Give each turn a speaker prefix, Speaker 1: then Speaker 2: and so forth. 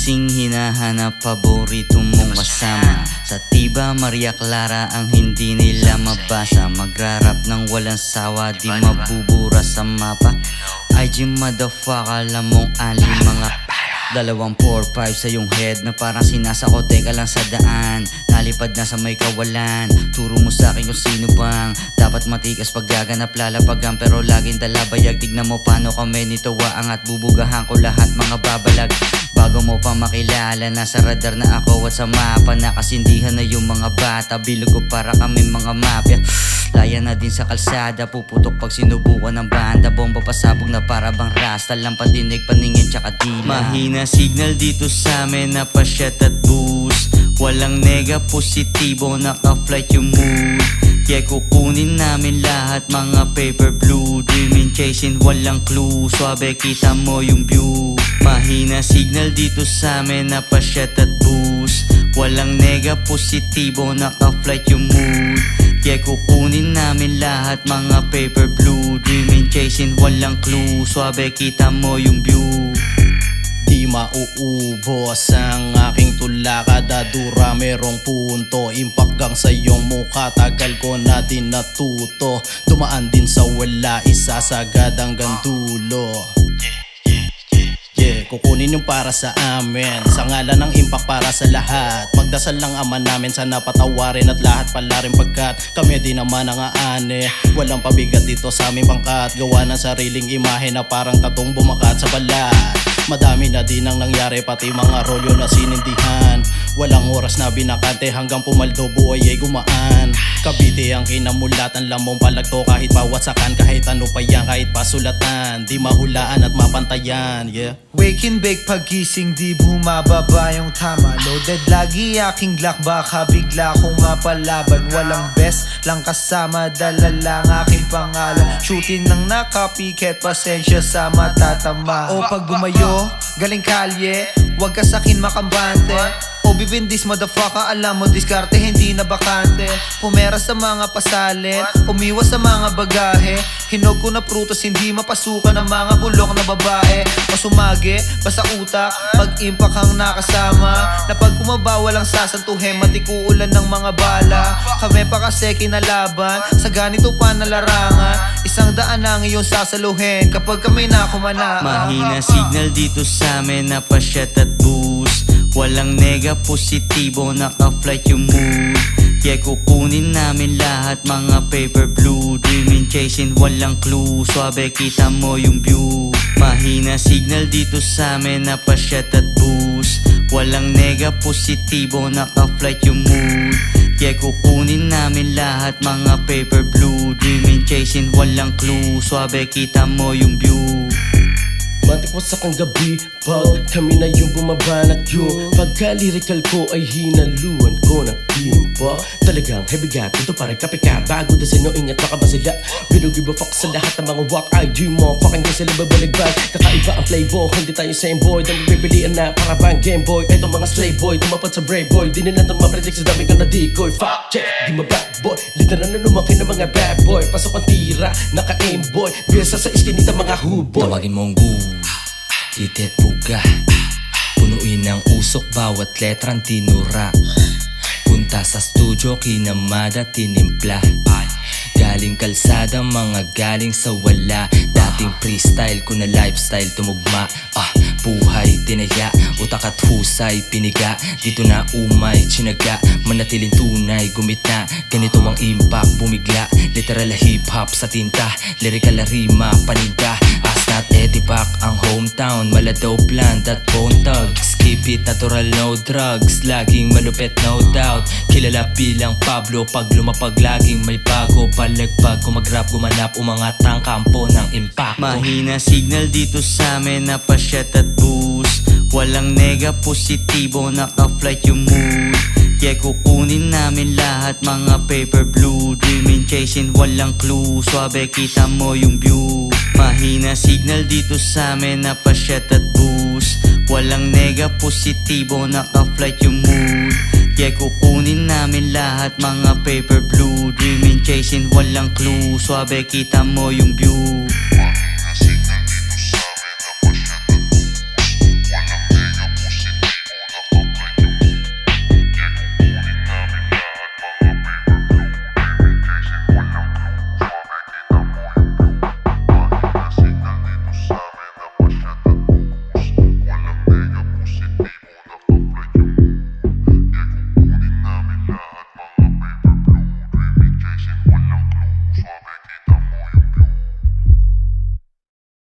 Speaker 1: Gigising, hinahanap paborito mong kasama. Sa Tiba, Maria Clara ang hindi nila mabasa. Magrarap ng walang sawa, di mabubura sa mapa. IG motherfucker, alam mong ali mga 2-4-5 sa iyong head na parang sinasakote ka lang sa daan. Nalipad na sa may kawalan. Turo mo sa akin kung sino bang dapat matikas pag gaganap lalapagan, pero laging dalabayag. Tignan mo paano kami nito waang at bubugahan ko lahat mga babalag. Bago mo pa makilala, nasa radar na ako at sa mapa. Nakasindihan na yung mga bata, bilog ko para kami mga mafia. Laya na din sa kalsada, puputok pag sinubukan ng banda. Bomba pasabog na para bang rasta, lang patinig, paningin tsaka dila. Mahina signal dito sa amin na pasyat at boost. Walang nega positibo, naka-flight yung mood. Yeah, kukunin namin lahat mga paper blue. Dreaming, chasing, walang clue. Swabe, kita mo yung view. Mahina signal dito sa amin na pasyat at boost. Walang nega positibo, naka-flight yung mood. Yeah, kukunin namin lahat mga paper blue. Dreaming, chasing, walang clue. Swabe, kita mo yung view.
Speaker 2: Di mauubos ang aking tula, kada dura merong punto. Impact gang sa iyong mukha, tagal ko na din natuto. Dumaan din sa wala, isasagad hanggang dulo. Yeah, kukunin yung para sa amin, sa ngalan ng impact para sa lahat. Magdasal lang ama namin, sana patawarin at lahat pala rin pagkat kami din naman ang aane. Walang pabigat dito sa aming pangkat, gawa ng sariling imahe na parang tatong bumakat sa balat. Madami na din ang nangyari, pati mga rolyo na sinindihan. Walang oras na binakante hanggang pumaldo buhay ay gumaan. Cavite ang kinamulatan, lamong palagto kahit pawasakan. Kahit ano pa yan, kahit pasulatan, di mahulaan at mapantayan. Yeah.
Speaker 3: Wake and bake pagising, di bumababa yung tama. Loaded lagi aking glock, baka bigla kong mapalaban. Walang best lang kasama, dala lang aking pangalan. Shooting ng nakapiket, pasensya sa matatama. O pag bumayo, galing kalye, wag ka sakin makambante. O bibin this motherfucker, alam mo diskarte hindi na bakante. Pumera sa mga pasalin, umiwas sa mga bagahe. Hinog ko na prutos, hindi mapasukan ng mga bulok na babae. Masumagi, basta utak, pag-impact ang nakasama. Na pag kumaba walang sasantuhin, matikuulan ng mga bala. Kami pa kasi kinalaban, sa ganito pa na larangan. 100 ang iyong sasaluhin kapag kami na kumana.
Speaker 1: Mahina signal dito sa amin na pasyat at boost. Walang nega positibo, naka-flight yung mood. Yeah, kukunin namin lahat mga paper blue. Dreaming, chasing, walang clue. Swabe, kita mo yung view. Mahina signal dito sa amin na pasyat at boost. Walang nega positibo, naka-flight yung mood. Yeah, kukunin namin lahat mga paper blue. Dreaming, chasing, walang clue. Swabe, kita mo yung view.
Speaker 4: Matikwas akong gabi, pag kami na yung bumabanat yun. Pagka-lyrical ko ay hinaluan ko ng timba. Talagang heavy gat, ito parang kape ka. Bago na sa'yo, ingat baka ba sila We don't give a fuck sa lahat ng mga wak IG mo, fucking kasi sila babaligbag. Kakaiba ang playboy, hindi tayo same boy. Dahil pipilian na para bang game boy. Eto mga slave boy, tumapad sa brave boy. Di nila ito mapredict sa dami ka na decoy. Fuck check, di mabad boy. Literal na lumaki ng mga bad boy. Pasok ang tira, naka-aim boy. Biyasa sa iskinita mga huboy.
Speaker 5: Tawagin mong gu, titet buga. Punuin ng usok bawat letrang tinura. Punta sa studio, kinamada, tinimpla. Galing kalsada, mga galing sa wala. Dating freestyle ko na lifestyle tumugma. Buhay, tinaya, utak at husay, piniga. Dito na umay, tsinaga, manatiling tunay, gumita. Ganito ang impact, bumigla. Literal hip-hop sa tinta, lyrical na rima, paninda. Asnat, etipak, ang hometown, maladaw plan, that bone tug. Skip it, natural, no drugs. Laging malupet, no doubt. Kilala bilang Pablo, pag lumapag laging may bago. Palagpag, kumagrap, gumanap, umangat ang kampo ng impact.
Speaker 1: Mahina signal dito sa amin na pasyat at boost. Walang nega positibo, naka-flight yung mood. Yeah, kukunin namin lahat mga paper blue. Dreaming, chasing, walang clue. Swabe, kita mo yung view. Mahina signal dito sa amin na pasyat at boost. Walang nega positibo, naka-flight yung mood. Yeah, kukunin namin lahat mga paper blue. Dreaming, chasing, walang clue. Swabe, kita mo yung view.